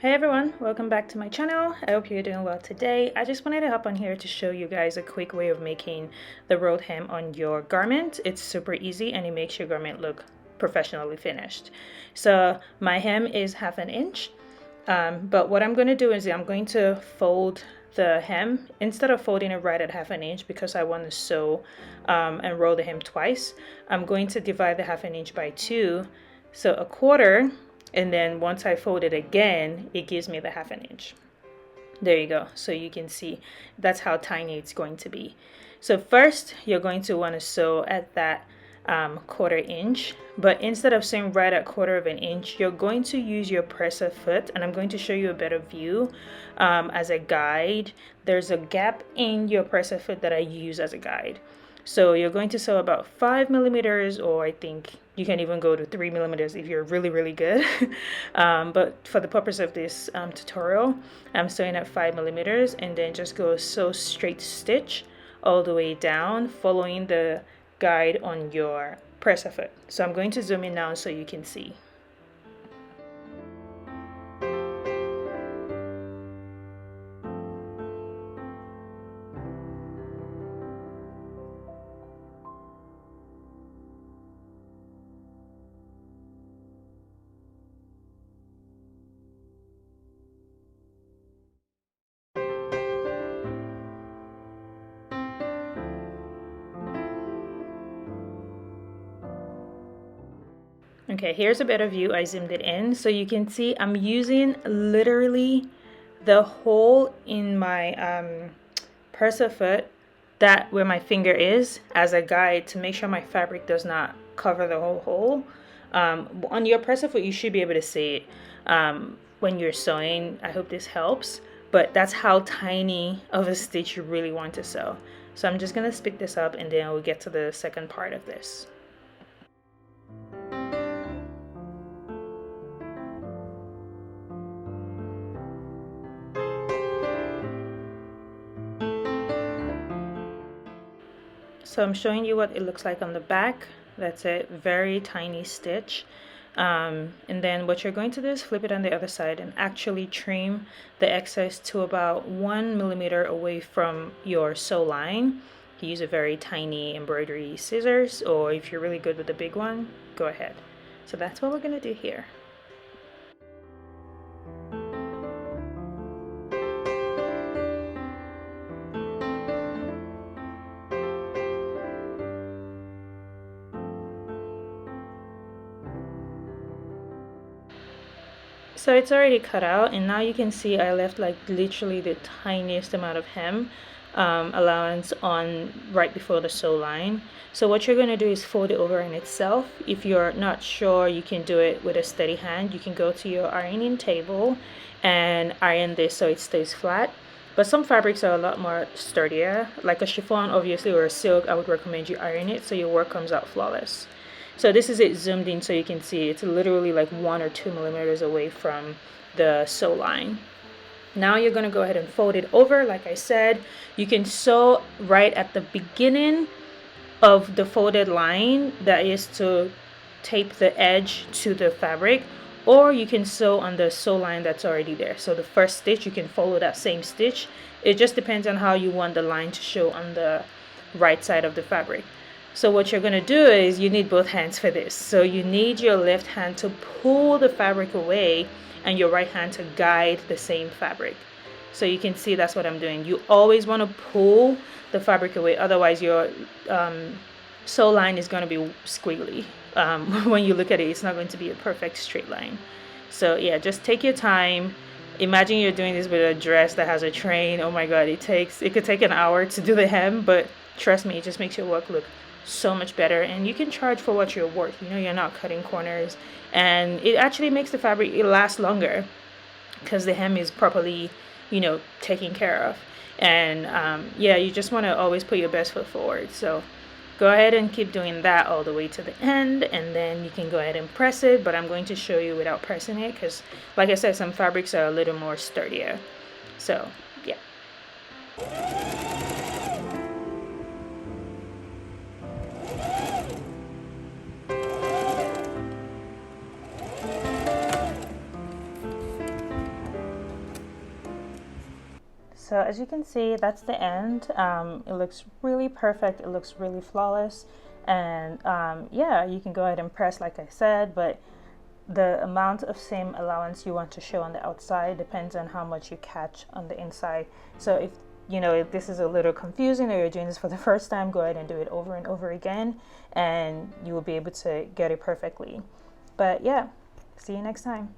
Hey everyone, welcome back to my channel. I hope you're doing well today. I just wanted to hop on here to show you guys a quick way of making the rolled hem on your garment. It's super easy and it makes your garment look professionally finished. So my hem is 1/2 inch, but what I'm going to do is I'm going to fold the hem instead of folding it right at 1/2 inch because I want to sew and roll the hem twice. I'm going to divide the 1/2 inch by 2, so 1/4. And then once I fold it again, it gives me the 1/2 inch. There you go. So you can see that's how tiny it's going to be. So first, you're going to want to sew at that 1/4 inch. But instead of sewing right at 1/4 inch, you're going to use your presser foot. And I'm going to show you a better view as a guide. There's a gap in your presser foot that I use as a guide. So you're going to sew about 5 millimeters, or I think you can even go to 3 millimeters if you're really good. But for the purpose of this tutorial, I'm sewing at 5 millimeters and then just go sew straight stitch all the way down, following the guide on your presser foot. So I'm going to zoom in now so you can see. Okay, here's a better view. I zoomed it in so you can see I'm using literally the hole in my presser foot, that where my finger is, as a guide to make sure my fabric does not cover the whole hole. On your presser foot, you should be able to see it when you're sewing. I hope this helps, but that's how tiny of a stitch you really want to sew. So I'm just gonna pick this up and then we'll get to the second part of this. So I'm showing you what it looks like on the back. That's a very tiny stitch. And then what you're going to do is flip it on the other side and actually trim the excess to about 1 millimeter away from your sew line. You use a very tiny embroidery scissors, or if you're really good with the big one, go ahead. So that's what we're going to do here. So it's already cut out, and now you can see I left like literally the tiniest amount of hem allowance on right before the sew line. So what you're going to do is fold it over in itself. If you're not sure you can do it with a steady hand, you can go to your ironing table and iron this so it stays flat. But some fabrics are a lot more sturdier, like a chiffon obviously, or a silk. I would recommend you iron it so your work comes out flawless. So this is it zoomed in so you can see it's literally like 1 or 2 millimeters away from the sew line. Now you're going to go ahead and fold it over. Like I said, you can sew right at the beginning of the folded line, that is to tape the edge to the fabric, or you can sew on the sew line that's already there. So the first stitch, you can follow that same stitch. It just depends on how you want the line to show on the right side of the fabric. So what you're going to do is you need both hands for this. So you need your left hand to pull the fabric away and your right hand to guide the same fabric. So you can see that's what I'm doing. You always want to pull the fabric away, otherwise your sew line is going to be squiggly. When you look at it, it's not going to be a perfect straight line. So yeah, just take your time. Imagine you're doing this with a dress that has a train. Oh my god, it could take an hour to do the hem, but trust me, it just makes your work look so much better, and you can charge for what you're worth. You know, you're not cutting corners, and it actually makes the fabric last longer because the hem is properly, you know, taken care of. And yeah, you just want to always put your best foot forward. So go ahead and keep doing that all the way to the end, and then you can go ahead and press it, but I'm going to show you without pressing it because, like I said, some fabrics are a little more sturdier. So yeah. so as you can see, that's the end. It looks really perfect. It looks really flawless. And yeah, you can go ahead and press like I said, but the amount of seam allowance you want to show on the outside depends on how much you catch on the inside. So if if this is a little confusing or you're doing this for the first time, go ahead and do it over and over again and you will be able to get it perfectly. But yeah, see you next time.